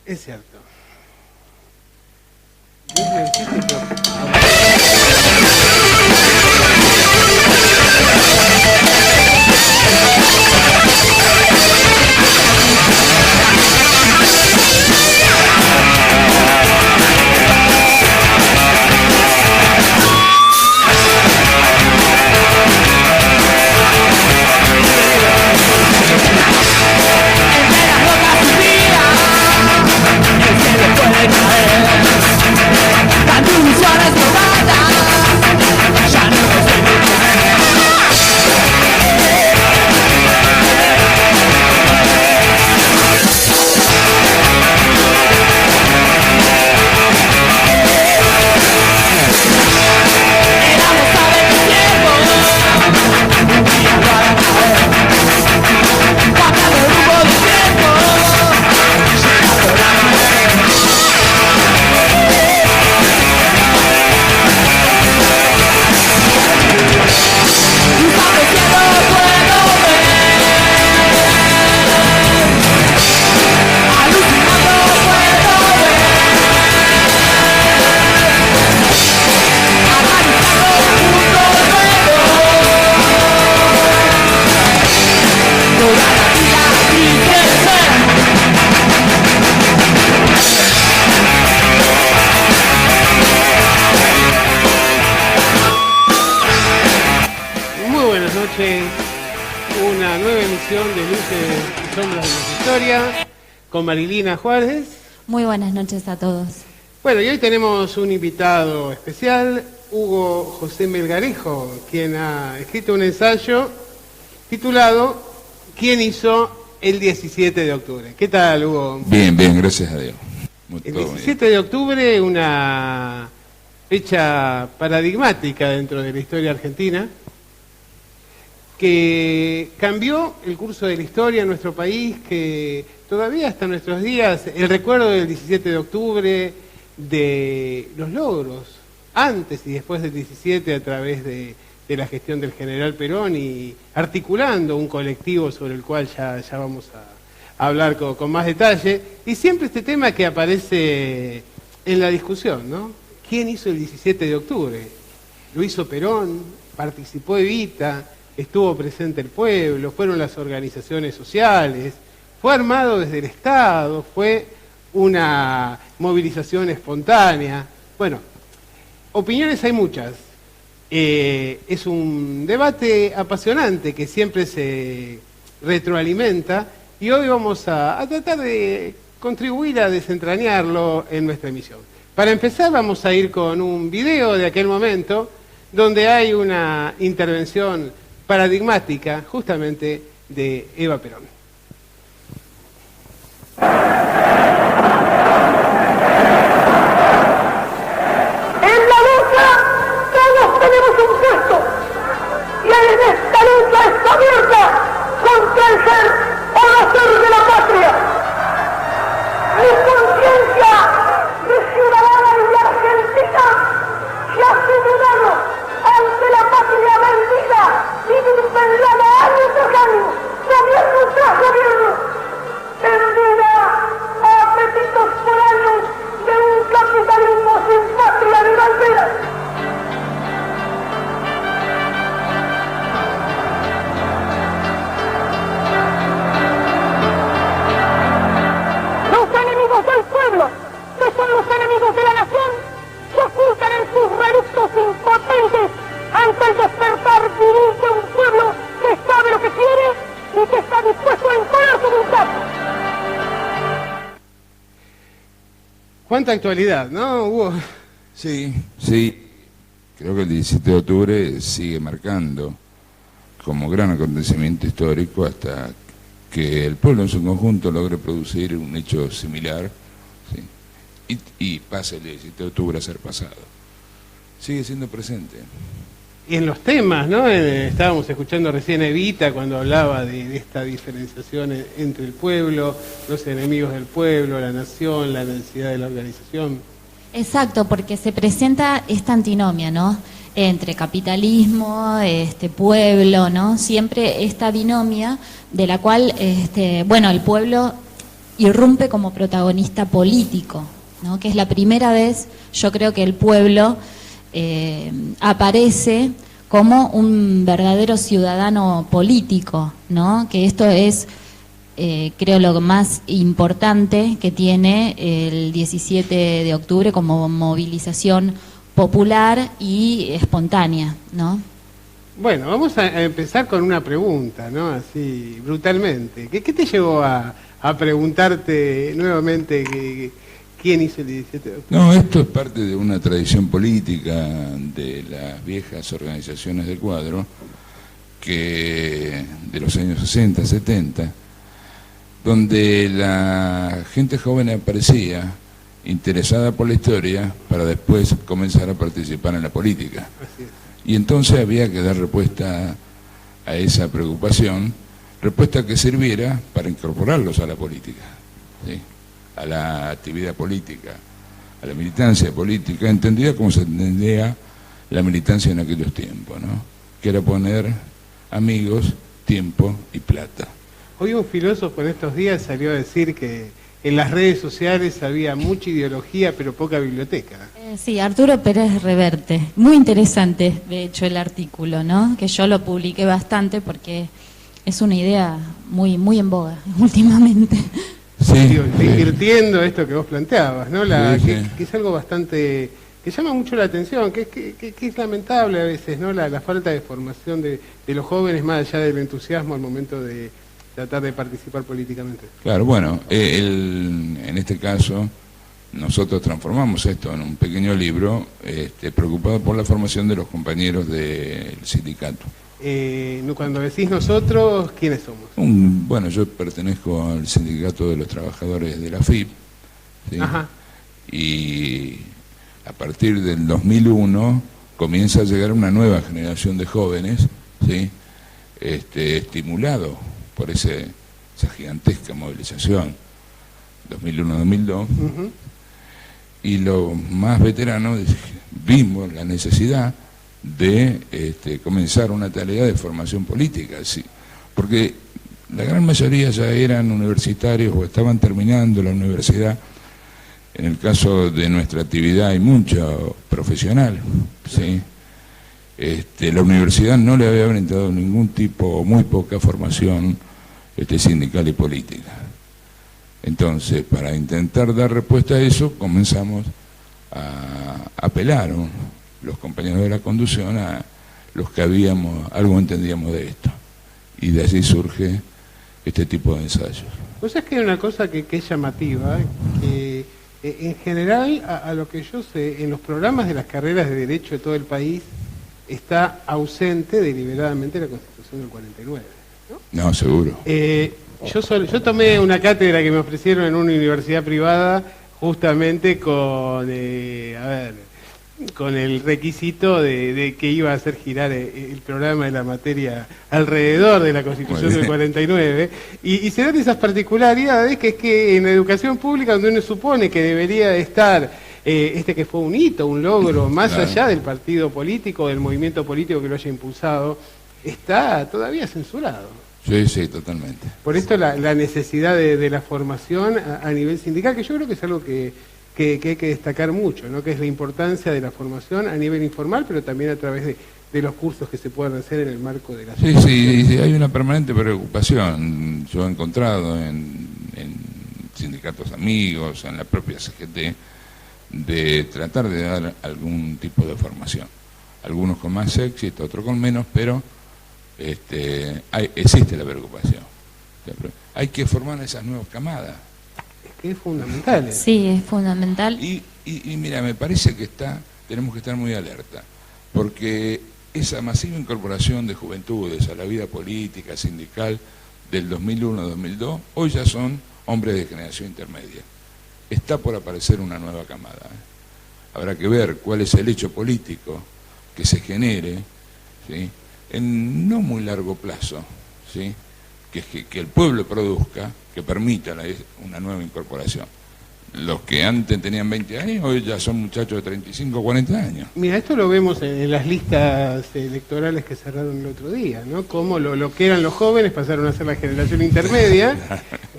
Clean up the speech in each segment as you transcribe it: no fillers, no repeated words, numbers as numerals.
Es cierto. Una nueva emisión de Luces y Sombras de nuestra historia con Marilina Juárez. Muy buenas noches a todos. Bueno, y hoy tenemos un invitado especial, Hugo José Melgarejo, quien ha escrito un ensayo titulado ¿Quién hizo el 17 de octubre? ¿Qué tal, Hugo? Bien, gracias a Dios. El 17 de octubre, una fecha paradigmática dentro de la historia argentina, que cambió el curso de la historia en nuestro país, que todavía hasta nuestros días el recuerdo del 17 de octubre, de los logros antes y después del 17 a través de la gestión del general Perón y articulando un colectivo sobre el cual ya vamos a hablar con más detalle, y siempre este tema que aparece en la discusión, ¿no? ¿Quién hizo el 17 de octubre? ¿Lo hizo Perón? ¿Participó Evita? ¿Estuvo presente el pueblo? ¿Fueron las organizaciones sociales? ¿Fue armado desde el Estado? ¿Fue una movilización espontánea? Bueno, opiniones hay muchas. Es un debate apasionante que siempre se retroalimenta y hoy vamos a tratar de contribuir a desentrañarlo en nuestra emisión. Para empezar vamos a ir con un video de aquel momento donde hay una intervención paradigmática justamente de Eva Perón. En la lucha todos tenemos un puesto y en esta lucha está abierta contra el ser o no ser de la patria. Mi conciencia de ciudadana y de argentina se ha señalado ante la patria vendida y vilipendiada año tras año, gobierno tras gobierno, vendida a apetitos foráneos de un capitalismo sin patria ni bandera. Los enemigos del pueblo, que son los enemigos de la nación, se ocultan en sus reductos impotentes ante el despertar viril de un pueblo que sabe lo que quiere y que está dispuesto a imponer su voluntad. ¿Cuánta actualidad, no, Hugo? Sí. Creo que el 17 de octubre sigue marcando como gran acontecimiento histórico hasta que el pueblo en su conjunto logre producir un hecho similar, ¿sí? y pase el 17 de octubre a ser pasado. Sigue siendo presente. Y en los temas, ¿no? Estábamos escuchando recién a Evita cuando hablaba de esta diferenciación entre el pueblo, los enemigos del pueblo, la nación, la necesidad de la organización. Exacto, porque se presenta esta antinomia, ¿no? Entre capitalismo, pueblo, ¿no? Siempre esta binomia de la cual, el pueblo irrumpe como protagonista político, ¿no? Que es la primera vez, yo creo que el pueblo aparece como un verdadero ciudadano político, ¿no? Que esto es, creo, lo más importante que tiene el 17 de octubre como movilización popular y espontánea, ¿no? Bueno, vamos a empezar con una pregunta, ¿no? Así, brutalmente. ¿Qué te llevó a preguntarte nuevamente quién hizo el 17 de octubre? No, esto es parte de una tradición política de las viejas organizaciones del cuadro, que de los años 60, 70, donde la gente joven aparecía interesada por la historia para después comenzar a participar en la política. Así es. Y entonces había que dar respuesta a esa preocupación, respuesta que sirviera para incorporarlos a la política, ¿sí? A la actividad política, a la militancia política, entendida como se entendía la militancia en aquellos tiempos, ¿no? Que era poner amigos, tiempo y plata. Hoy un filósofo en estos días salió a decir que en las redes sociales había mucha ideología pero poca biblioteca. Sí, Arturo Pérez Reverte. Muy interesante, de hecho, el artículo, ¿no? Que yo lo publiqué bastante porque es una idea muy, muy en boga últimamente. Sí, Digo, invirtiendo esto que vos planteabas, ¿no? Sí. Que es algo bastante, que llama mucho la atención, que es lamentable a veces, ¿no? La falta de formación de los jóvenes, más allá del entusiasmo al momento de tratar de participar políticamente. Claro, bueno, en este caso nosotros transformamos esto en un pequeño libro, preocupado por la formación de los compañeros del sindicato. Cuando decís nosotros, ¿quiénes somos? Bueno, yo pertenezco al sindicato de los trabajadores de la FIP, ¿sí? Ajá. Y a partir del 2001 comienza a llegar una nueva generación de jóvenes, ¿sí? Estimulado por esa gigantesca movilización 2001-2002, Uh-huh. y los más veteranos vimos la necesidad de comenzar una tarea de formación política, sí, porque la gran mayoría ya eran universitarios o estaban terminando la universidad. En el caso de nuestra actividad hay mucho profesional, ¿sí? La universidad no le había brindado ningún tipo o muy poca formación sindical y política. Entonces, para intentar dar respuesta a eso, comenzamos a apelar, ¿no?, los compañeros de la conducción a los que algo entendíamos de esto. Y de allí surge este tipo de ensayos. Vos sabés que hay una cosa que es llamativa, que en general, a lo que yo sé, en los programas de las carreras de Derecho de todo el país, está ausente deliberadamente la Constitución del 49, ¿no? No, seguro. Yo tomé una cátedra que me ofrecieron en una universidad privada justamente con el requisito de que iba a hacer girar el programa de la materia alrededor de la Constitución del 49, y se dan esas particularidades que es que en la educación pública, donde uno supone que debería estar que fue un hito, un logro, más Claro. allá del partido político, del movimiento político que lo haya impulsado, está todavía censurado. Sí, totalmente. Por esto la necesidad de la formación a nivel sindical, que yo creo que es algo que hay que destacar mucho, ¿no? Que es la importancia de la formación a nivel informal, pero también a través de los cursos que se puedan hacer en el marco de la Sí, hay una permanente preocupación. Yo he encontrado en sindicatos amigos, en la propia CGT, de tratar de dar algún tipo de formación. Algunos con más éxito, otros con menos, pero existe la preocupación. Hay que formar esas nuevas camadas. Es que es fundamental. Sí, es fundamental. Y mira, me parece que tenemos que estar muy alerta, porque esa masiva incorporación de juventudes a la vida política, sindical, del 2001-2002, hoy ya son hombres de generación intermedia. Está por aparecer una nueva camada. Habrá que ver cuál es el hecho político que se genere, ¿sí?, en no muy largo plazo, ¿sí?, que el pueblo produzca, que permita una nueva incorporación. los que antes tenían 20 años, hoy ya son muchachos de 35, 40 años. Mira, esto lo vemos en las listas electorales que cerraron el otro día, ¿no? Cómo lo que eran los jóvenes pasaron a ser la generación intermedia,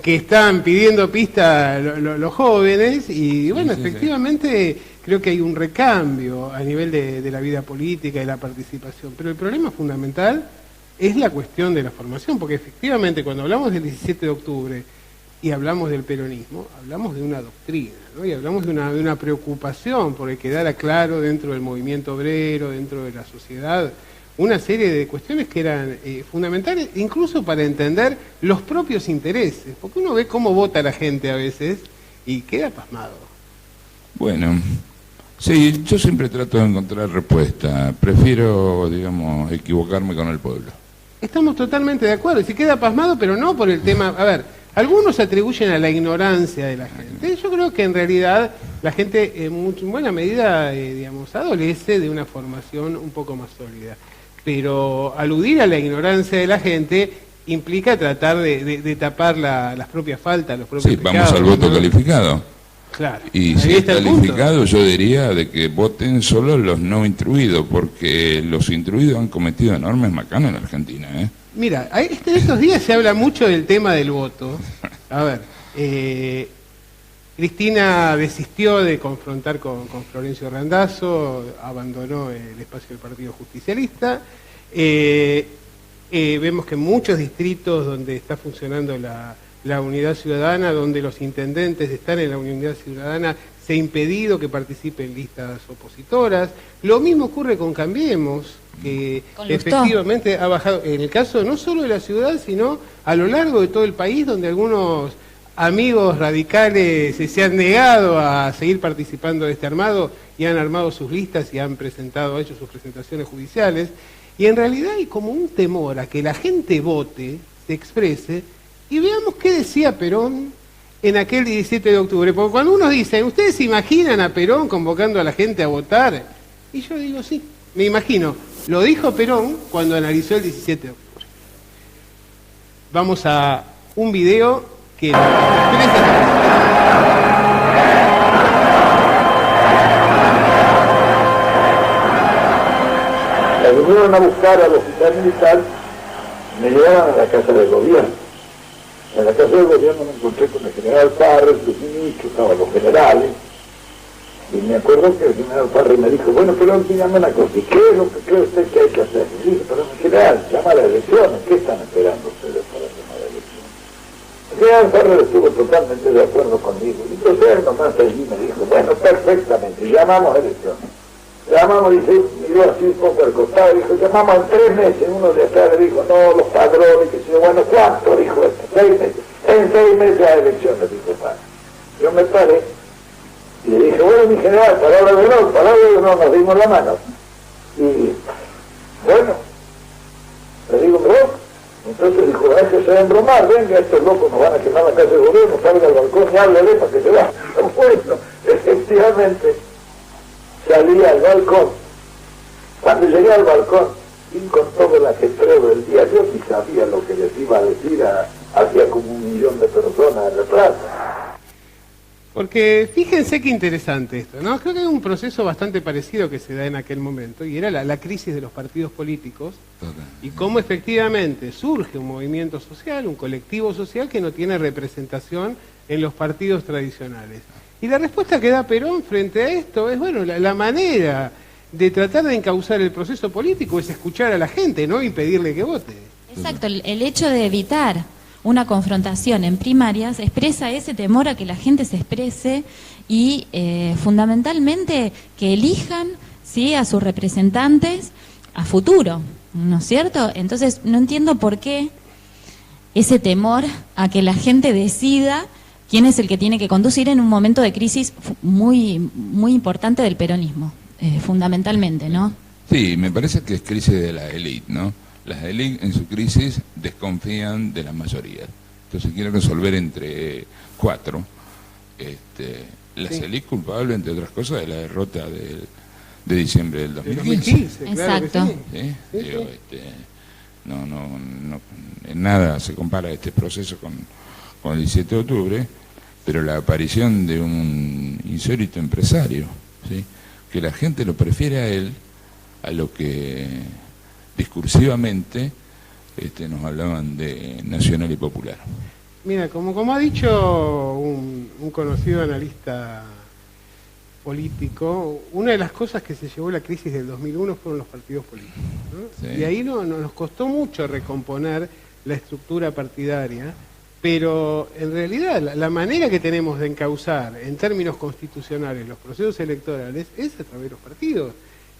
que están pidiendo pista los jóvenes, y bueno, Sí. efectivamente creo que hay un recambio a nivel de la vida política y la participación, pero el problema fundamental es la cuestión de la formación, porque efectivamente cuando hablamos del 17 de octubre y hablamos del peronismo, hablamos de una doctrina, ¿no? Y hablamos de una preocupación por el quedara claro dentro del movimiento obrero, dentro de la sociedad, una serie de cuestiones que eran fundamentales, incluso para entender los propios intereses, porque uno ve cómo vota la gente a veces y queda pasmado. Bueno, sí, yo siempre trato de encontrar respuesta. Prefiero, digamos, equivocarme con el pueblo. Estamos totalmente de acuerdo, y se queda pasmado, pero no por el tema... A ver, algunos atribuyen a la ignorancia de la gente. Yo creo que en realidad la gente en buena medida, digamos, adolece de una formación un poco más sólida. Pero aludir a la ignorancia de la gente implica tratar de tapar las propias faltas, los propios Sí, pecados, vamos al voto ¿no? calificado. Claro. Y Ahí si es está el punto. calificado, yo diría de que voten solo los no instruidos, porque los instruidos han cometido enormes macanas en Argentina, ¿eh? Mira, estos días se habla mucho del tema del voto. A ver, Cristina desistió de confrontar con Florencio Randazzo, abandonó el espacio del Partido Justicialista. Vemos que en muchos distritos donde está funcionando la unidad ciudadana, donde los intendentes están en la unidad ciudadana, se ha impedido que participen listas opositoras. Lo mismo ocurre con Cambiemos, que Con Lustó. efectivamente ha bajado, en el caso no solo de la ciudad, sino a lo largo de todo el país, donde algunos amigos radicales se han negado a seguir participando de este armado y han armado sus listas y han hecho sus presentaciones judiciales. Y en realidad hay como un temor a que la gente vote, se exprese, y veamos qué decía Perón en aquel 17 de octubre. Porque cuando uno dice, ¿ustedes se imaginan a Perón convocando a la gente a votar? Y yo digo, sí, me imagino. Lo dijo Perón cuando analizó el 17 de octubre. Vamos a un video que nos expresa. Me vinieron a buscar al oficial militar, me llevaron a la casa del gobierno. En la casa del gobierno me encontré con el general Parres, los ministros, estaban los generales, y me acuerdo que el general Parres me dijo, bueno, pero dígame una cosa, ¿y qué es lo que cree usted que hay que hacer? Y dije, pero mi general, llama a las elecciones, ¿qué están esperando ustedes para llamar a elecciones? El general Parres estuvo totalmente de acuerdo conmigo, y entonces él nomás allí me dijo, bueno, perfectamente, llamamos a elecciones. Llamamos, dice, miró así un poco al costado, dijo, llamamos en 3 meses, uno de atrás le dijo, no, los padrones, que se bueno, ¿cuánto? Dijo este, 6 meses, en 6 meses hay elecciones, dijo padre. Yo me paré y le dije, bueno, mi general, palabra de honor, nos dimos la mano. Y, bueno, le digo, ¿no? Entonces dijo, déjese de embromar, venga, estos locos nos van a quemar la casa del gobierno, salga al balcón y háblale para que se vaya. Bueno, efectivamente, salí al balcón. Cuando llegué al balcón, y con todo el ajetreo del día, yo sí sabía lo que les iba a decir hacia como 1 millón de personas en la plaza. Porque fíjense qué interesante esto, ¿no? Creo que hay un proceso bastante parecido que se da en aquel momento, y era la crisis de los partidos políticos, y cómo efectivamente surge un movimiento social, un colectivo social que no tiene representación en los partidos tradicionales. Y la respuesta que da Perón frente a esto es, bueno, la manera de tratar de encauzar el proceso político es escuchar a la gente, no impedirle que vote. Exacto, el hecho de evitar una confrontación en primarias expresa ese temor a que la gente se exprese y fundamentalmente que elijan, ¿sí?, a sus representantes a futuro, ¿no es cierto? Entonces no entiendo por qué ese temor a que la gente decida quién es el que tiene que conducir en un momento de crisis muy, muy importante del peronismo, fundamentalmente, ¿no? Sí, me parece que es crisis de la élite, ¿no? Las élites en su crisis desconfían de la mayoría. Entonces quieren resolver entre 4. Las Sí. élites culpables, entre otras cosas, de la derrota de diciembre del 2015. 2015, claro que Exacto. sí. ¿Sí? Sí, Digo, sí. no, en nada se compara este proceso con el 17 de octubre. pero la aparición de un insólito empresario, ¿sí? Que la gente lo prefiere a él, a lo que discursivamente nos hablaban de nacional y popular. Mira, como ha dicho un conocido analista político, una de las cosas que se llevó la crisis del 2001 fueron los partidos políticos, ¿no? Sí. Y ahí nos costó mucho recomponer la estructura partidaria, pero en realidad la manera que tenemos de encauzar en términos constitucionales los procesos electorales es a través de los partidos.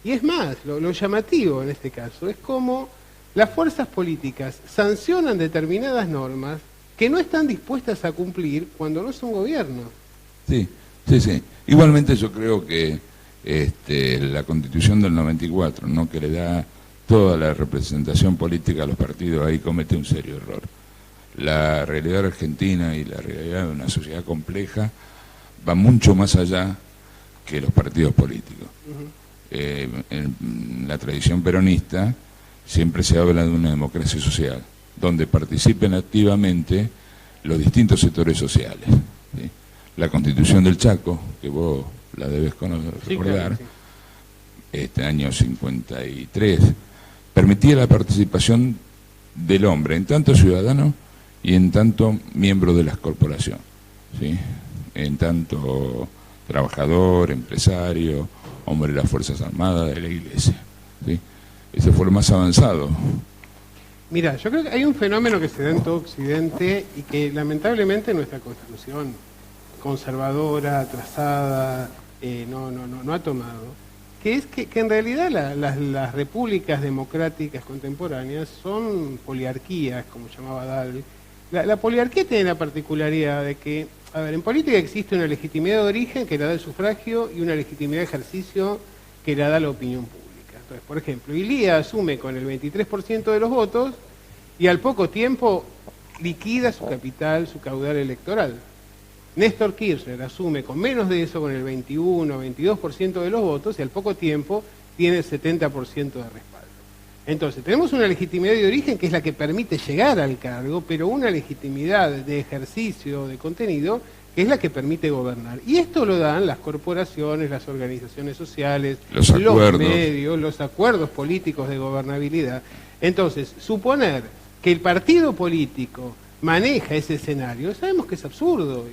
Y es más, lo llamativo en este caso es cómo las fuerzas políticas sancionan determinadas normas que no están dispuestas a cumplir cuando no son gobiernos. Sí, sí, sí. Igualmente yo creo que la Constitución del 94, ¿no?, que le da toda la representación política a los partidos, ahí comete un serio error. La realidad argentina y la realidad de una sociedad compleja va mucho más allá que los partidos políticos. En la tradición peronista siempre se habla de una democracia social, donde participen activamente los distintos sectores sociales, ¿sí? La Constitución del Chaco, que vos la debes recordar, sí, claro, sí. Año 53, permitía la participación del hombre en tanto ciudadano y en tanto miembro de las corporaciones, ¿sí? En tanto trabajador, empresario, hombre de las Fuerzas Armadas, de la Iglesia, ¿sí? Ese fue lo más avanzado. Mira, yo creo que hay un fenómeno que se da en todo Occidente y que lamentablemente nuestra Constitución conservadora, atrasada, no ha tomado, que es que en realidad las repúblicas democráticas contemporáneas son poliarquías, como llamaba Dahl. La poliarquía tiene la particularidad de que, a ver, en política existe una legitimidad de origen que la da el sufragio y una legitimidad de ejercicio que la da la opinión pública. Entonces, por ejemplo, Ilía asume con el 23% de los votos y al poco tiempo liquida su capital, su caudal electoral. Néstor Kirchner asume con menos de eso, con el 21, 22% de los votos, y al poco tiempo tiene el 70% de respaldo. Entonces, tenemos una legitimidad de origen que es la que permite llegar al cargo, pero una legitimidad de ejercicio, de contenido, que es la que permite gobernar. Y esto lo dan las corporaciones, las organizaciones sociales, los medios, los acuerdos políticos de gobernabilidad. Entonces, suponer que el partido político maneja ese escenario, sabemos que es absurdo.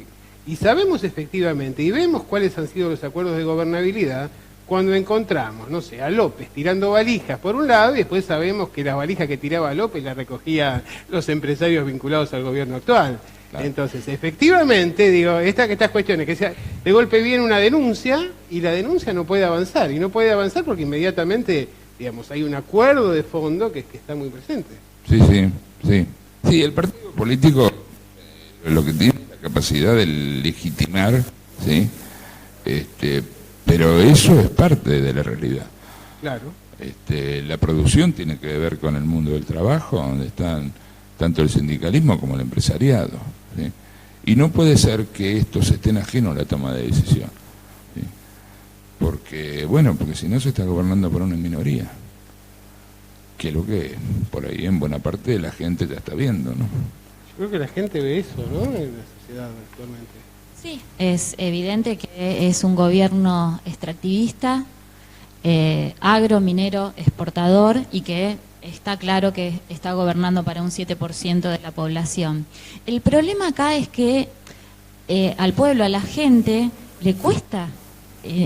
Y sabemos efectivamente, y vemos cuáles han sido los acuerdos de gobernabilidad, cuando encontramos, no sé, a López tirando valijas por un lado, y después sabemos que las valijas que tiraba López las recogían los empresarios vinculados al gobierno actual. Claro. Entonces, efectivamente, digo, estas cuestiones, que sea, de golpe viene una denuncia, y la denuncia no puede avanzar, y no puede avanzar porque inmediatamente, digamos, hay un acuerdo de fondo que está muy presente. Sí, el partido político, lo que tiene capacidad de legitimar, ¿sí? Pero eso es parte de la realidad. Claro. La producción tiene que ver con el mundo del trabajo, donde están tanto el sindicalismo como el empresariado, ¿sí? Y no puede ser que estos estén ajenos a la toma de decisión, ¿sí? Porque si no se está gobernando por una minoría, que es lo que por ahí en buena parte de la gente ya está viendo, ¿no? Yo creo que la gente ve eso, ¿no?, en la sociedad actualmente. Sí, es evidente que es un gobierno extractivista, agro, minero, exportador, y que está claro que está gobernando para un 7% de la población. El problema acá es que al pueblo, a la gente, le cuesta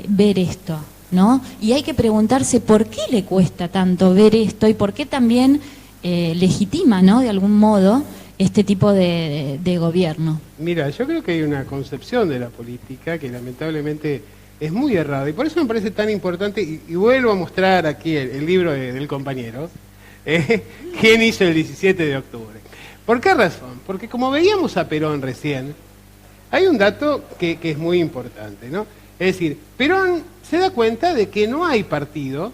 ver esto, ¿no? Y hay que preguntarse por qué le cuesta tanto ver esto y por qué también legitima, ¿no?, de algún modo, este tipo de gobierno. Mira, yo creo que hay una concepción de la política que lamentablemente es muy errada, y por eso me parece tan importante, y vuelvo a mostrar aquí el libro del compañero, ¿quién hizo el 17 de octubre? ¿Por qué razón? Porque como veíamos a Perón recién, hay un dato que es muy importante, ¿no? Es decir, Perón se da cuenta de que no hay partido,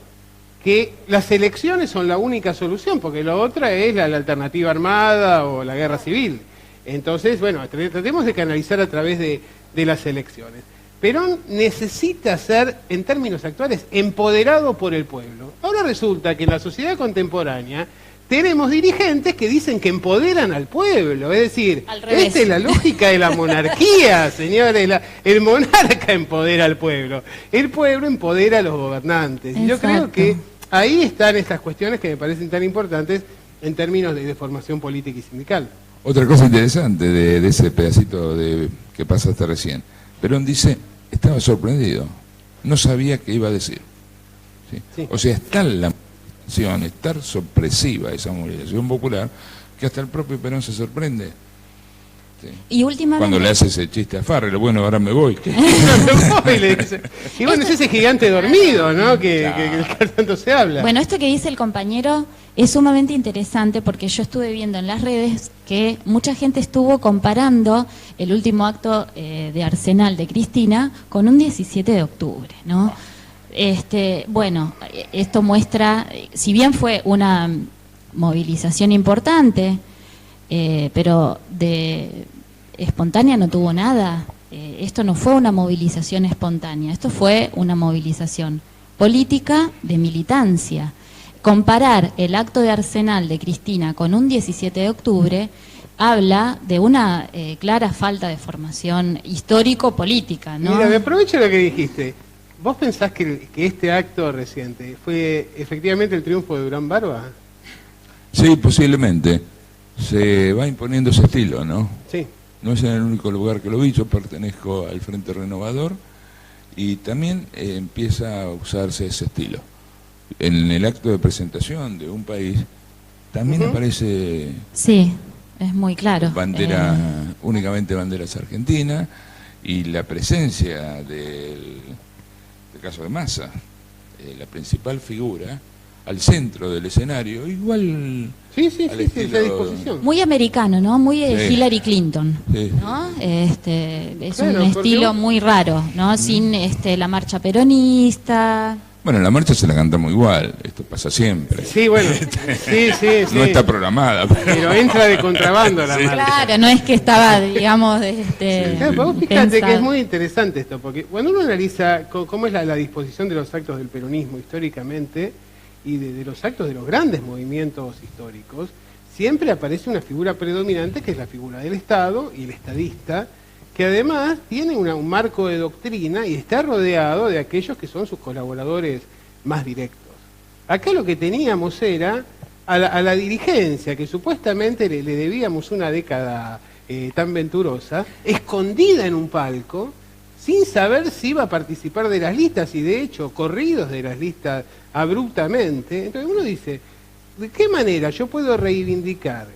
que las elecciones son la única solución, porque la otra es la alternativa armada o la guerra civil. Entonces, tratemos de canalizar a través de las elecciones. Perón necesita ser, en términos actuales, empoderado por el pueblo. Ahora resulta que en la sociedad contemporánea tenemos dirigentes que dicen que empoderan al pueblo. Es decir, Al revés. esta es la lógica de la monarquía, señores. El monarca empodera al pueblo empodera a los gobernantes. Y yo creo Exacto. que ahí están estas cuestiones que me parecen tan importantes en términos de formación política y sindical. Otra cosa interesante de ese pedacito que pasaste recién. Perón dice, estaba sorprendido, no sabía qué iba a decir. ¿Sí? Sí. O sea, está la movilización, está sorpresiva esa movilización popular, que hasta el propio Perón se sorprende. ¿Sí? Y últimamente... Cuando le hace ese chiste a Farrell, bueno, ahora me voy. Y bueno, es ese gigante dormido, ¿no? Que tanto se habla. Bueno, esto que dice el compañero es sumamente interesante porque yo estuve viendo en las redes que mucha gente estuvo comparando el último acto de Arsenal de Cristina con un 17 de octubre, ¿no? Bueno, esto muestra, si bien fue una movilización importante, pero de espontánea no tuvo nada. Esto no fue una movilización espontánea, esto fue una movilización política de militancia. Comparar el acto de Arsenal de Cristina con un 17 de octubre habla de una clara falta de formación histórico-política, ¿no? Mira, me aprovecho lo que dijiste. ¿Vos pensás que este acto reciente fue efectivamente el triunfo de Durán Barba? Sí, posiblemente. Se va imponiendo ese estilo, ¿no? Sí. No es en el único lugar que lo vi, yo pertenezco al Frente Renovador y también empieza a usarse ese estilo. En el acto de presentación de un país también aparece Sí, es muy claro. únicamente banderas argentinas y la presencia del caso de Massa, la principal figura, al centro del escenario, igual Sí, al esa estilo- disposición. Muy americano, ¿no? Muy Sí. Hillary Clinton, Sí. ¿no? Es Bueno, un porque estilo muy raro, ¿no? Sin la marcha peronista. Bueno, la marcha se la cantamos igual, esto pasa siempre. Sí, bueno. Sí. No está programada, Pero entra de contrabando la marcha. Claro, no es que estaba, digamos, Claro, pero vos fíjate que es pensado. muy interesante esto, porque cuando uno analiza cómo es la disposición de los actos del peronismo históricamente y de los actos de los grandes movimientos históricos, siempre aparece una figura predominante que es la figura del Estado y el estadista, que además tiene un marco de doctrina y está rodeado de aquellos que son sus colaboradores más directos. Acá lo que teníamos era a la dirigencia, que supuestamente le debíamos una década tan venturosa, escondida en un palco, sin saber si iba a participar de las listas y de hecho corridos de las listas abruptamente. Entonces uno dice, ¿de qué manera yo puedo reivindicar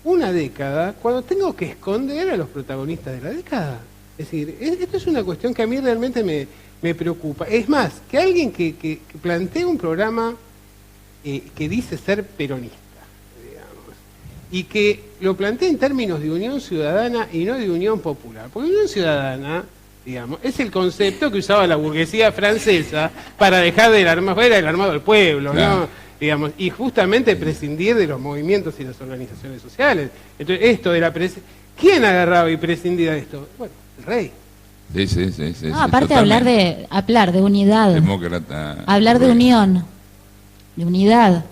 una década cuando tengo que esconder a los protagonistas de la década? Es decir, esto es una cuestión que a mí realmente me preocupa. Es más, que alguien que plantee un programa que dice ser peronista, digamos, y que lo plantee en términos de unión ciudadana y no de unión popular. Porque unión ciudadana, digamos, es el concepto que usaba la burguesía francesa para dejar del armado, era el armado del pueblo, Claro. ¿no? Digamos, y justamente prescindir de los movimientos y las organizaciones sociales. Entonces, esto de la ¿quién agarraba y prescindía de esto? Bueno, el rey. Sí, No, aparte hablar de unidad, demócrata. hablar de unión, de unidad,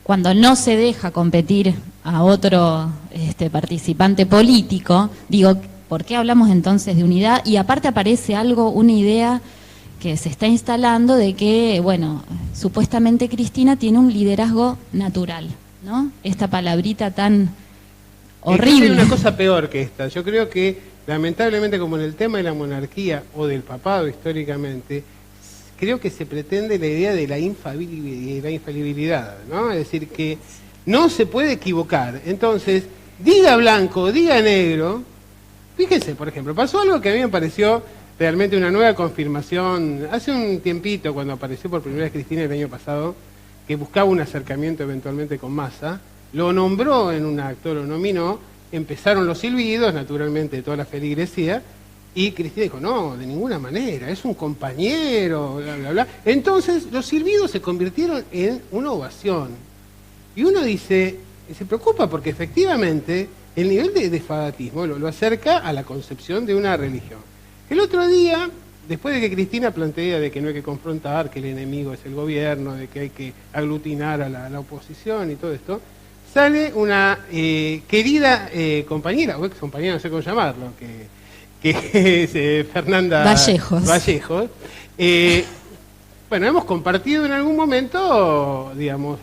cuando no se deja competir a otro participante político, digo, ¿por qué hablamos entonces de unidad? Y aparte aparece algo, una idea que se está instalando de que, bueno, supuestamente Cristina tiene un liderazgo natural, ¿no? Esta palabrita tan horrible. Hay una cosa peor que esta. Yo creo que, lamentablemente, como en el tema de la monarquía o del papado históricamente, creo que se pretende la idea de la infalibilidad, ¿no? Es decir, que no se puede equivocar. Entonces, diga blanco, diga negro. Fíjense, por ejemplo, pasó algo que a mí me pareció realmente una nueva confirmación. Hace un tiempito, cuando apareció por primera vez Cristina el año pasado, que buscaba un acercamiento eventualmente con Massa, lo nombró en un acto, lo nominó, empezaron los silbidos, naturalmente, de toda la feligresía, y Cristina dijo, no, de ninguna manera, es un compañero, bla, bla, bla. Entonces, los silbidos se convirtieron en una ovación. Y uno dice, se preocupa porque efectivamente el nivel de fanatismo lo acerca a la concepción de una religión. El otro día, después de que Cristina plantea de que no hay que confrontar, que el enemigo es el gobierno, de que hay que aglutinar a la oposición y todo esto, sale una querida compañera, o ex compañera, no sé cómo llamarlo, que es Fernanda Vallejos. Bueno, hemos compartido en algún momento, digamos,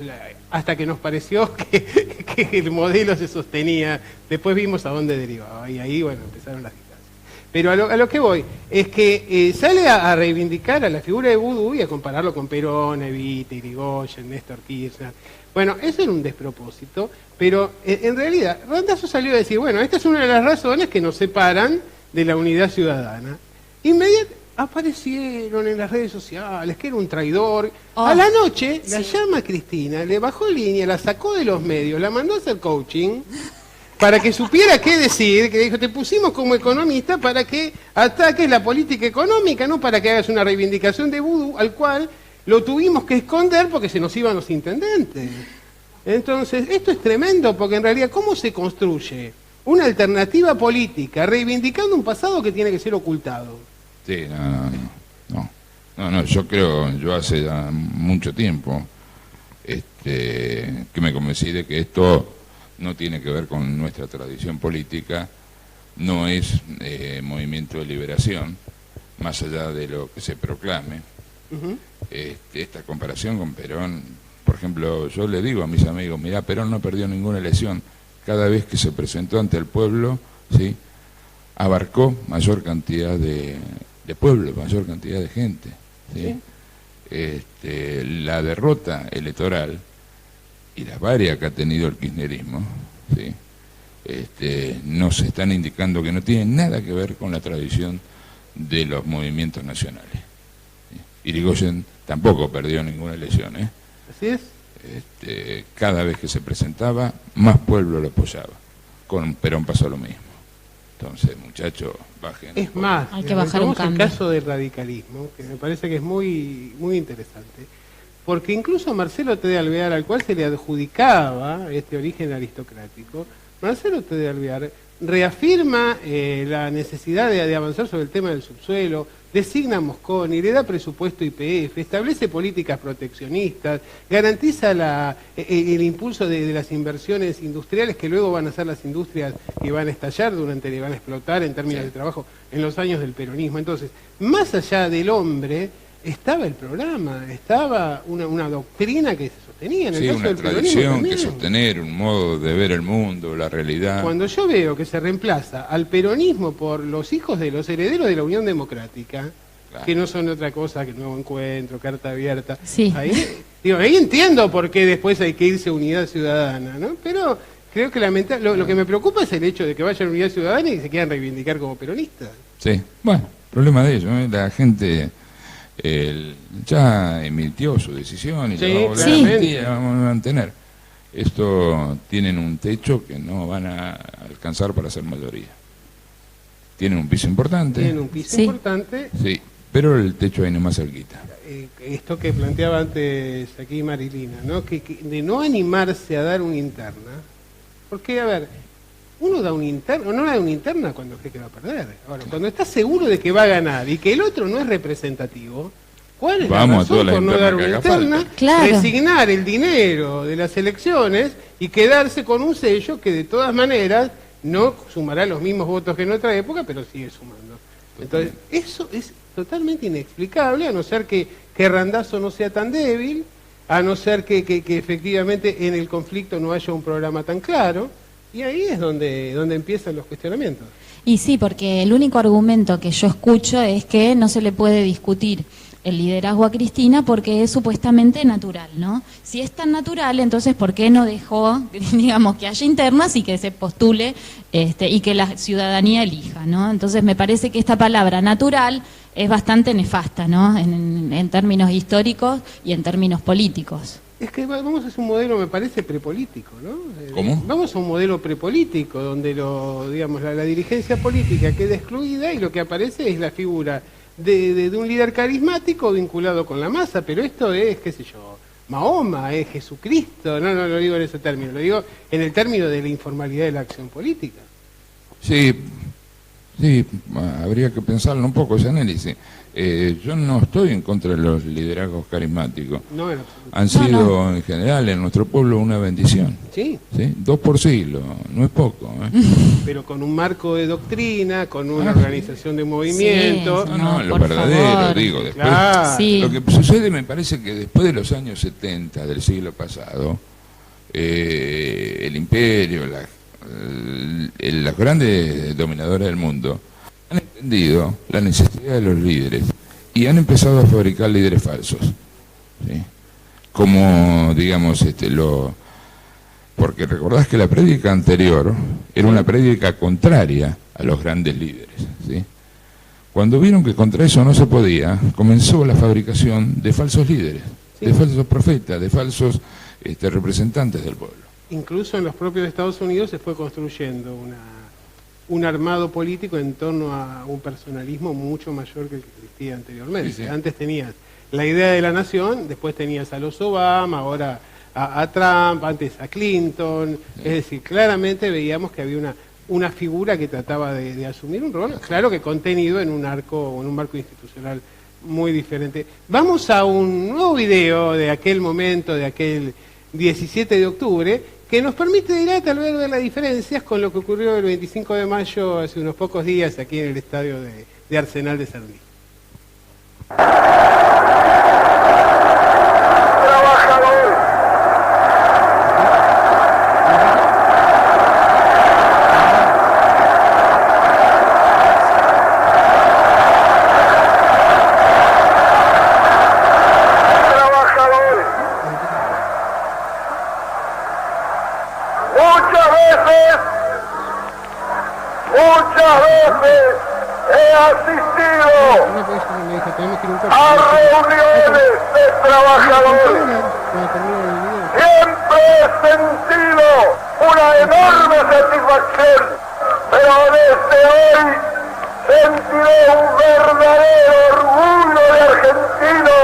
hasta que nos pareció que el modelo se sostenía. Después vimos a dónde derivaba y ahí, bueno, empezaron las distancias. Pero a lo que voy es que sale a reivindicar a la figura de Vudú y a compararlo con Perón, Evita, Irigoyen, Néstor Kirchner. Bueno, eso era un despropósito, pero en realidad Randazzo salió a decir, bueno, esta es una de las razones que nos separan de la unidad ciudadana. Inmediatamente aparecieron en las redes sociales que era un traidor. A la noche la llama Cristina, le bajó línea, la sacó de los medios, la mandó a hacer coaching para que supiera qué decir, que dijo, te pusimos como economista para que ataques la política económica, no para que hagas una reivindicación de Vudú, al cual lo tuvimos que esconder porque se nos iban los intendentes. Entonces, esto es tremendo, porque en realidad, ¿cómo se construye una alternativa política reivindicando un pasado que tiene que ser ocultado? Sí, no, yo hace ya mucho tiempo que me convencí de que esto no tiene que ver con nuestra tradición política, no es movimiento de liberación, más allá de lo que se proclame. Esta comparación con Perón, por ejemplo, yo le digo a mis amigos, mirá, Perón no perdió ninguna elección, cada vez que se presentó ante el pueblo, ¿sí?, abarcó mayor cantidad de pueblo, mayor cantidad de gente, ¿sí? La derrota electoral y las varias que ha tenido el kirchnerismo, ¿sí?, nos están indicando que no tienen nada que ver con la tradición de los movimientos nacionales. Irigoyen tampoco perdió ninguna elección, ¿eh? Así es. Cada vez que se presentaba, más pueblo lo apoyaba. Con Perón pasó lo mismo. Entonces, muchachos, bajen. Es más, hay que bajar un cambio. El caso del radicalismo, que me parece que es muy, muy interesante, porque incluso Marcelo T. de Alvear, al cual se le adjudicaba este origen aristocrático, Marcelo T. de Alvear reafirma la necesidad de avanzar sobre el tema del subsuelo, designa a Mosconi, le da presupuesto YPF, establece políticas proteccionistas, garantiza el impulso de las inversiones industriales que luego van a ser las industrias que van a estallar, van a explotar en términos de trabajo en los años del peronismo. Entonces, más allá del hombre, estaba el programa, estaba una doctrina que se sostenía. En el caso una del tradición también. Que sostener, un modo de ver el mundo, la realidad. Cuando yo veo que se reemplaza al peronismo por los hijos de los herederos de la Unión Democrática, claro, que no son otra cosa que Nuevo Encuentro, Carta Abierta, sí, ahí entiendo por qué después hay que irse a Unidad Ciudadana, ¿no? Pero creo que lo que me preocupa es el hecho de que vayan a Unidad Ciudadana y se quieran reivindicar como peronistas. Sí, bueno, problema de ellos, ¿eh? La gente ya emitió su decisión y la va a volver a emitir, la vamos a mantener. Esto tienen un techo que no van a alcanzar para ser mayoría. Tienen un piso importante. Tienen un piso importante. Sí, pero el techo ahí nomás cerquita. Esto que planteaba antes aquí Marilina, ¿no? Que de no animarse a dar una interna, porque, a ver, uno da una interna, o no da una interna cuando cree que va a perder. Ahora, cuando está seguro de que va a ganar y que el otro no es representativo, ¿cuál es la razón por no dar una interna? Claro. Resignar el dinero de las elecciones y quedarse con un sello que de todas maneras no sumará los mismos votos que en otra época, pero sigue sumando. Entonces, eso es totalmente inexplicable, a no ser que Randazzo no sea tan débil, a no ser que efectivamente en el conflicto no haya un programa tan claro, y ahí es donde empiezan los cuestionamientos. Y sí, porque el único argumento que yo escucho es que no se le puede discutir el liderazgo a Cristina porque es supuestamente natural, ¿no? Si es tan natural, entonces ¿por qué no dejó, digamos, que haya internas y que se postule y que la ciudadanía elija, ¿no? Entonces me parece que esta palabra natural es bastante nefasta, ¿no? En términos históricos y en términos políticos. Es que vamos a un modelo, me parece, prepolítico, ¿no? ¿Cómo? Vamos a un modelo prepolítico, donde la dirigencia política queda excluida y lo que aparece es la figura de un líder carismático vinculado con la masa, pero esto es, qué sé yo, Mahoma, es Jesucristo, no lo digo en ese término, lo digo en el término de la informalidad de la acción política. Sí, Sí, habría que pensarlo un poco ese análisis. Yo no estoy en contra de los liderazgos carismáticos. No, en absoluto. Han sido en general en nuestro pueblo una bendición. Sí, ¿Sí? 2 por siglo, no es poco. pero con un marco de doctrina, con una organización de movimiento. Sí, No, lo por verdadero, favor. digo. Después, Claro. Sí. Lo que sucede, me parece que después de los años 70 del siglo pasado, el imperio, las grandes dominadoras del mundo han entendido la necesidad de los líderes y han empezado a fabricar líderes falsos, ¿sí? Como, digamos, porque recordás que la prédica anterior era una prédica contraria a los grandes líderes, ¿sí? Cuando vieron que contra eso no se podía, comenzó la fabricación de falsos líderes, Sí. de falsos profetas, de falsos representantes del pueblo. Incluso en los propios Estados Unidos se fue construyendo un armado político en torno a un personalismo mucho mayor que el que existía anteriormente. Sí, sí. Antes tenías la idea de la nación, después tenías a los Obama, ahora a Trump, antes a Clinton. Es decir, claramente veíamos que había una figura que trataba de asumir un rol, claro que contenido en un marco institucional muy diferente. Vamos a un nuevo video de aquel momento, de aquel 17 de octubre, que nos permite tal vez ver las diferencias con lo que ocurrió el 25 de mayo hace unos pocos días aquí en el estadio de Arsenal de Sarandí. Trabajadores, trabajadores. Muchas veces he asistido Una persona me dijo, tenemos que ir a un corte. a reuniones de trabajadores. Cuando termine el video. Siempre he sentido una enorme satisfacción, pero desde hoy sentiré un verdadero orgullo de argentino,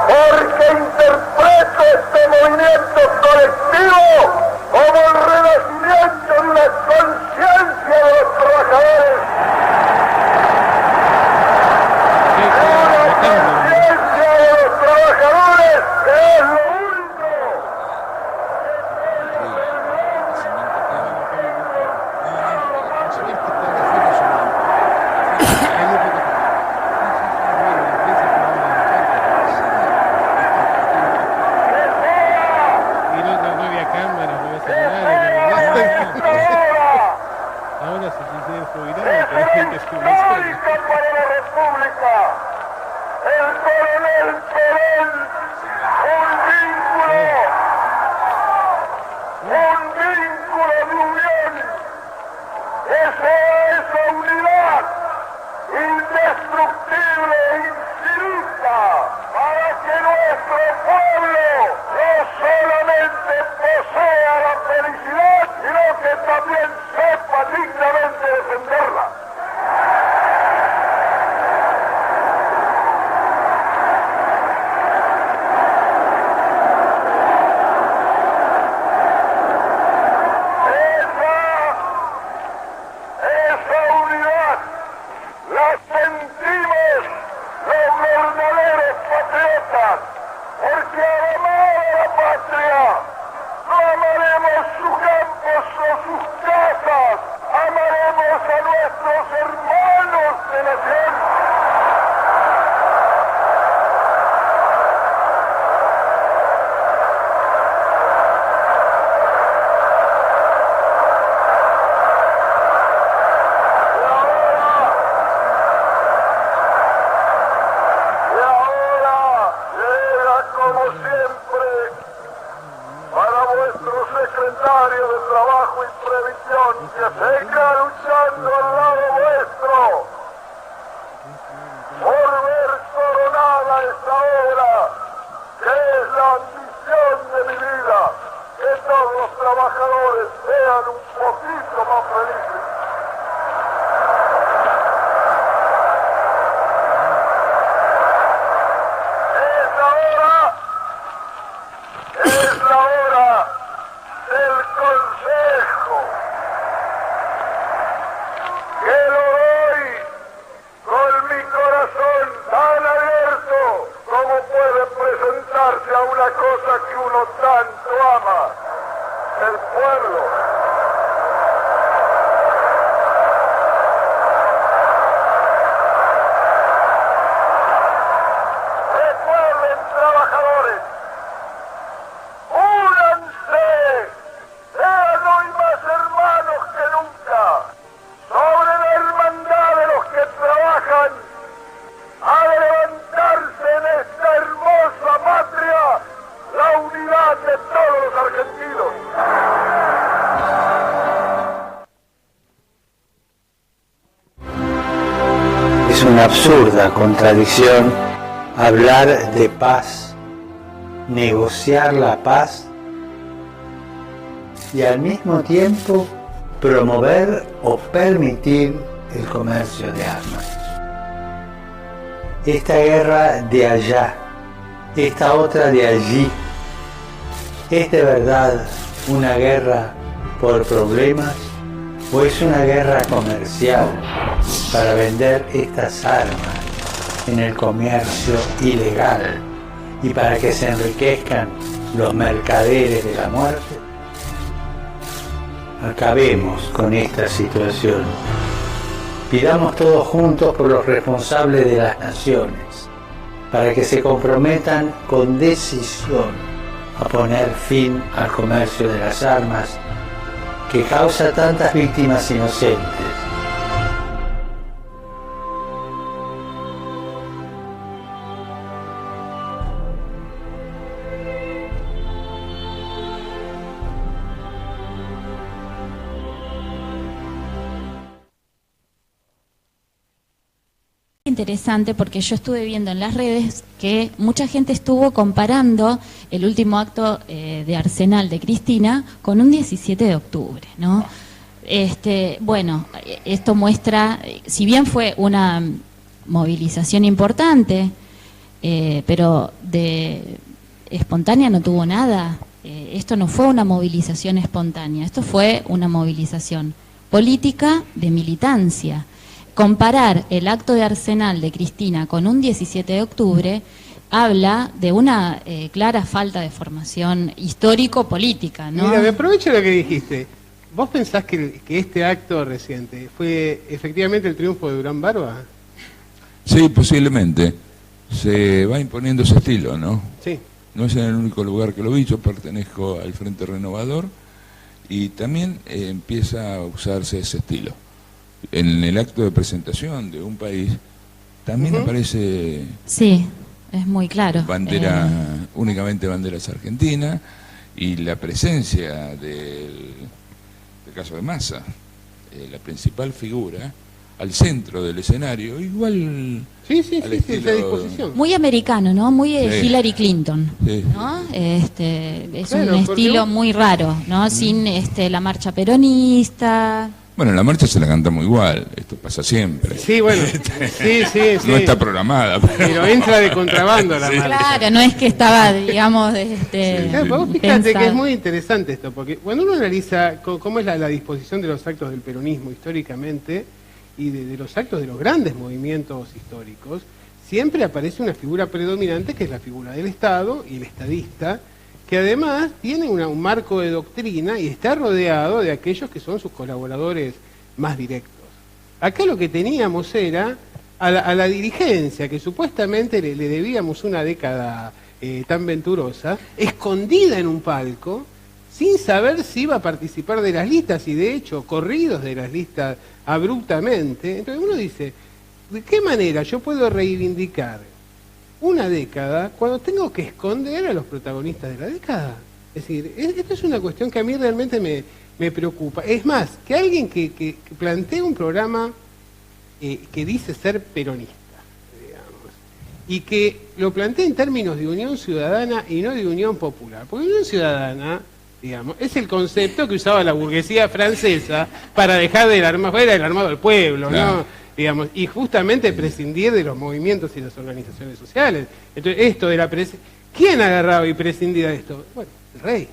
porque interpreto este movimiento colectivo como el renacimiento de una conciencia de los trabajadores. Conciencia de los trabajadores, que es lo único. Y no había cámaras, no había celulares, no había... Ahora se quisieran jubilar, Es tienen que jubilarse. histórica para la República. El coronel Perón, un vínculo de unión. Esa unidad indestructible e infinita para que nuestro pueblo no solamente posea la felicidad, sino que también sepa dignamente defenderla. Esa unidad la sentimos los verdaderos patriotas, porque al amar a la patria no amaremos sus campos o sus casas, amaremos a nuestros hermanos de nación. Y ahora llega como siempre para vuestro secretario de Trabajo y Previsión, que siga luchando al lado vuestro por ver coronada esta obra, que es la ambición de mi vida, que todos los trabajadores sean un poquito más felices. Es la hora del consejo, Es una absurda contradicción hablar de paz, negociar la paz y al mismo tiempo promover o permitir el comercio de armas. Esta guerra de allá, esta otra de allí, ¿es de verdad una guerra por problemas o es una guerra comercial para vender estas armas en el comercio ilegal y para que se enriquezcan los mercaderes de la muerte? Acabemos con esta situación. Pidamos todos juntos por los responsables de las naciones, para que se comprometan con decisión a poner fin al comercio de las armas que causa tantas víctimas inocentes. Interesante porque yo estuve viendo en las redes que mucha gente estuvo comparando el último acto de Arsenal de Cristina con un 17 de octubre, ¿no? Bueno, esto muestra, si bien fue una movilización importante, pero de espontánea no tuvo nada. Esto no fue una movilización espontánea, esto fue una movilización política de militancia. Comparar el acto de Arsenal de Cristina con un 17 de octubre habla de una clara falta de formación histórico-política, ¿no? Mira, me aprovecho lo que dijiste. ¿Vos pensás que este acto reciente fue efectivamente el triunfo de Durán Barba? Sí, posiblemente. Se va imponiendo ese estilo, ¿no? Sí. No es en el único lugar que lo vi, yo pertenezco al Frente Renovador y también empieza a usarse ese estilo. En el acto de presentación de un país también aparece... Sí, es muy claro. Bandera, únicamente banderas argentinas y la presencia del caso de Massa, la principal figura, al centro del escenario, igual... Sí, esa disposición. Muy americano, ¿no? Muy Hillary Clinton, sí, ¿no? Sí. Es un estilo muy raro, ¿no? Sin la marcha peronista... Bueno, la marcha se la cantamos igual, esto pasa siempre. Sí, bueno, sí. No está programada. Pero entra de contrabando la marcha. Claro, no es que estaba, digamos, Claro, vos fíjate que es muy interesante esto, porque cuando uno analiza cómo es la disposición de los actos del peronismo históricamente y de los actos de los grandes movimientos históricos, siempre aparece una figura predominante que es la figura del Estado y el estadista, que además tiene un marco de doctrina y está rodeado de aquellos que son sus colaboradores más directos. Acá lo que teníamos era a la dirigencia, que supuestamente le debíamos una década tan venturosa, escondida en un palco, sin saber si iba a participar de las listas y de hecho corridos de las listas abruptamente. Entonces uno dice, ¿de qué manera yo puedo reivindicar una década cuando tengo que esconder a los protagonistas de la década? Es decir, esto es una cuestión que a mí realmente me preocupa. Es más, que alguien que plantee un programa que dice ser peronista, digamos, y que lo plantee en términos de unión ciudadana y no de unión popular. Porque unión ciudadana, digamos, es el concepto que usaba la burguesía francesa para dejar del armado, era el armado del pueblo, claro, ¿no? Digamos, y justamente prescindir de los movimientos y las organizaciones sociales. Entonces, esto de la ¿quién agarraba y prescindía de esto? Bueno, el rey.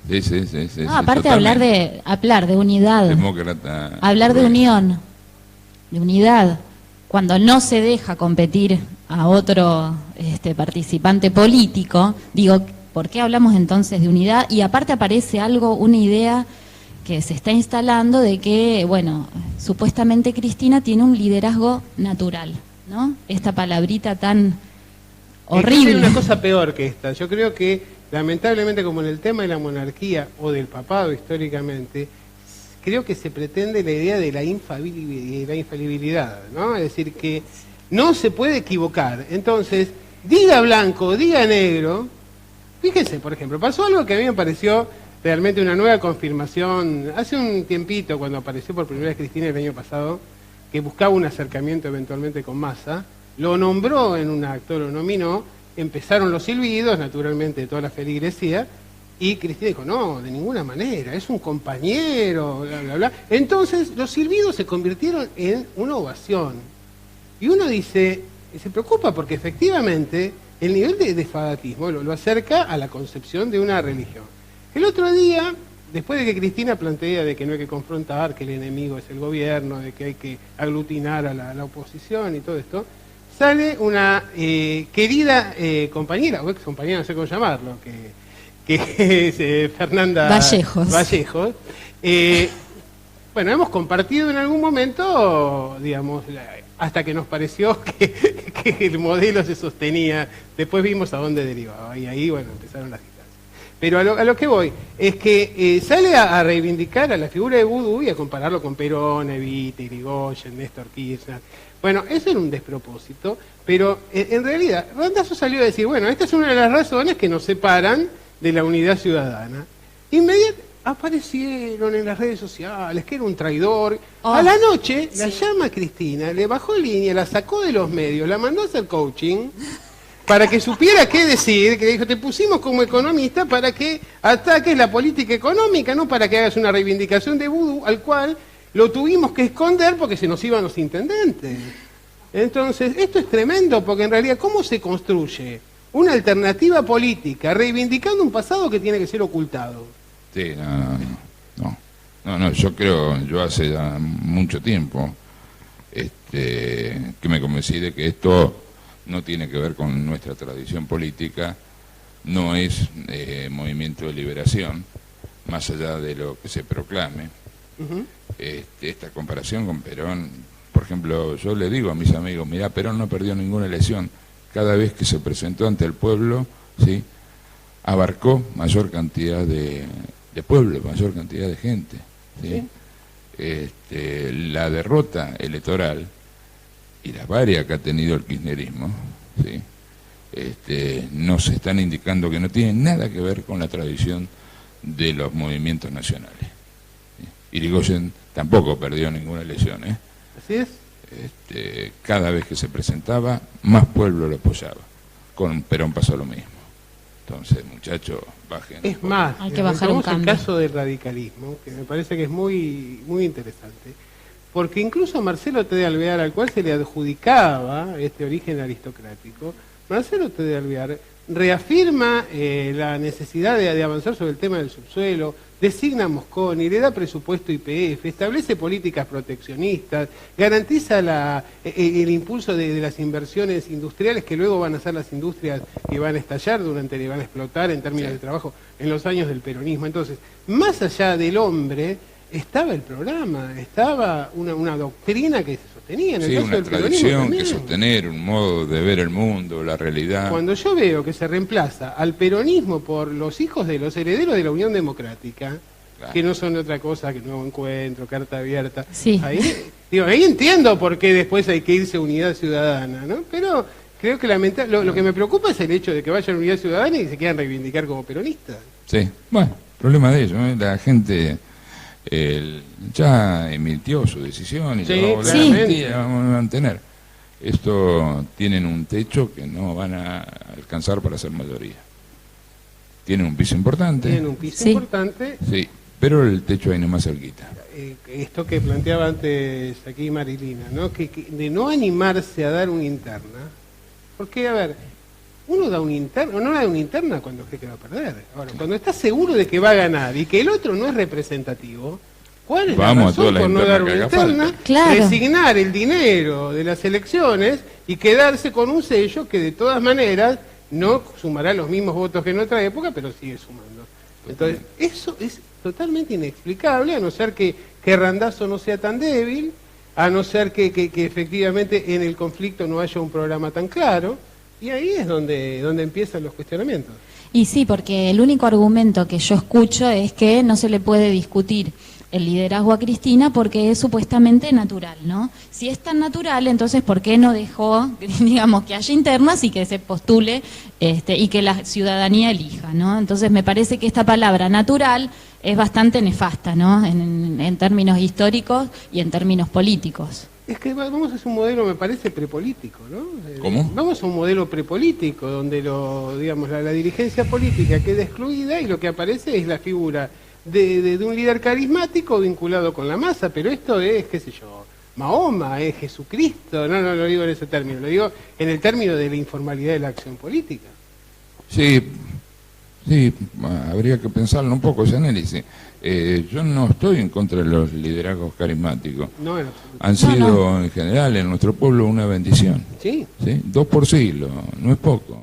Sí, aparte de hablar de unidad, demócrata, hablar de unión, de unidad, cuando no se deja competir a otro participante político, digo, ¿por qué hablamos entonces de unidad? Y aparte aparece algo, una idea que se está instalando de que, bueno, supuestamente Cristina tiene un liderazgo natural, ¿no? Esta palabrita tan horrible. Hay una cosa peor que esta. Yo creo que, lamentablemente, como en el tema de la monarquía o del papado históricamente, creo que se pretende la idea de la infalibilidad, ¿no? Es decir, que no se puede equivocar. Entonces, diga blanco, diga negro. Fíjense, por ejemplo, pasó algo que a mí me pareció realmente una nueva confirmación. Hace un tiempito, cuando apareció por primera vez Cristina el año pasado, que buscaba un acercamiento eventualmente con Massa, lo nombró en un acto, lo nominó, empezaron los silbidos, naturalmente, de toda la feligresía, y Cristina dijo, no, de ninguna manera, es un compañero, bla, bla, bla. Entonces, los silbidos se convirtieron en una ovación. Y uno dice, se preocupa porque efectivamente el nivel de fanatismo lo acerca a la concepción de una religión. El otro día, después de que Cristina plantea de que no hay que confrontar, que el enemigo es el gobierno, de que hay que aglutinar a la oposición y todo esto, sale una querida compañera, o ex compañera, no sé cómo llamarlo, que es Fernanda Vallejos. Bueno, hemos compartido en algún momento, digamos, hasta que nos pareció que el modelo se sostenía, después vimos a dónde derivaba, y ahí, bueno, empezaron las distancias. Pero a lo que voy, es que sale a reivindicar a la figura de Vudú y a compararlo con Perón, Evita, Irigoyen, Néstor Kirchner. Bueno, eso era un despropósito, pero en realidad Randazzo salió a decir, bueno, esta es una de las razones que nos separan de la unidad ciudadana. Inmediatamente aparecieron en las redes sociales que era un traidor. A la noche la llama a Cristina, le bajó línea, la sacó de los medios, la mandó a hacer coaching para que supiera qué decir, que dijo, te pusimos como economista para que ataques la política económica, no para que hagas una reivindicación de Vudú, al cual lo tuvimos que esconder porque se nos iban los intendentes. Entonces, esto es tremendo, porque en realidad, ¿cómo se construye una alternativa política reivindicando un pasado que tiene que ser ocultado? Sí, no, yo hace ya mucho tiempo que me convencí de que esto no tiene que ver con nuestra tradición política, no es movimiento de liberación, más allá de lo que se proclame. Esta comparación con Perón, por ejemplo, yo le digo a mis amigos, mirá, Perón no perdió ninguna elección, cada vez que se presentó ante el pueblo, ¿sí?, abarcó mayor cantidad de pueblo, mayor cantidad de gente, ¿sí? La derrota electoral y las varias que ha tenido el kirchnerismo, ¿sí?, nos están indicando que no tienen nada que ver con la tradición de los movimientos nacionales. Irigoyen tampoco perdió ninguna elección, ¿eh? Así es. Cada vez que se presentaba, más pueblo lo apoyaba. Con Perón pasó lo mismo. Entonces, muchachos, bajen. Es más, hay que bajar un cambio. El caso del radicalismo, que me parece que es muy, muy interesante, porque incluso Marcelo T. de Alvear, al cual se le adjudicaba este origen aristocrático, Marcelo T. de Alvear reafirma la necesidad de avanzar sobre el tema del subsuelo, designa a Mosconi, le da presupuesto YPF, establece políticas proteccionistas, garantiza el impulso de las inversiones industriales que luego van a ser las industrias que van a estallar y van a explotar en términos de trabajo en los años del peronismo. Entonces, más allá del hombre, estaba el programa, estaba una doctrina que se sostenía. En el caso una del tradición que sostener, un modo de ver el mundo, la realidad. Cuando yo veo que se reemplaza al peronismo por los hijos de los herederos de la Unión Democrática, claro, que no son otra cosa que Nuevo Encuentro, Carta Abierta, sí, ahí entiendo por qué después hay que irse a Unidad Ciudadana, ¿no? Pero creo que lo que me preocupa es el hecho de que vayan a Unidad Ciudadana y se quieran reivindicar como peronistas. Sí, bueno, problema de ellos, ¿eh? La gente ya emitió su decisión y vamos a mantener. Esto tienen un techo que no van a alcanzar para ser mayoría. Tienen un piso importante. Sí, pero el techo ahí nomás cerquita. Esto que planteaba antes aquí Marilina, ¿no? Que de no animarse a dar una interna, porque, a ver, uno da una interna, o no da una interna cuando cree que va a perder. Ahora, cuando está seguro de que va a ganar y que el otro no es representativo, ¿cuál es la razón por no dar una interna? Claro. Resignar el dinero de las elecciones y quedarse con un sello que de todas maneras no sumará los mismos votos que en otra época, pero sigue sumando. Entonces, eso es totalmente inexplicable, a no ser que Randazzo no sea tan débil, a no ser que efectivamente en el conflicto no haya un programa tan claro. Y ahí es donde empiezan los cuestionamientos. Y sí, porque el único argumento que yo escucho es que no se le puede discutir el liderazgo a Cristina porque es supuestamente natural, ¿no? Si es tan natural, entonces ¿por qué no dejó, digamos, que haya internas y que se postule y que la ciudadanía elija, ¿no? Entonces me parece que esta palabra natural es bastante nefasta, ¿no? En términos históricos y en términos políticos. Es que vamos a un modelo, me parece, prepolítico, ¿no? ¿Cómo? Vamos a un modelo prepolítico, donde digamos, la dirigencia política queda excluida y lo que aparece es la figura de un líder carismático vinculado con la masa, pero esto es, qué sé yo, Mahoma, es Jesucristo, no lo digo en ese término, lo digo en el término de la informalidad de la acción política. Sí, habría que pensarlo un poco ese análisis. Yo no estoy en contra de los liderazgos carismáticos. No, en absoluto. Han sido en general en nuestro pueblo una bendición. Sí. ¿Sí? 2 por siglo, no es poco.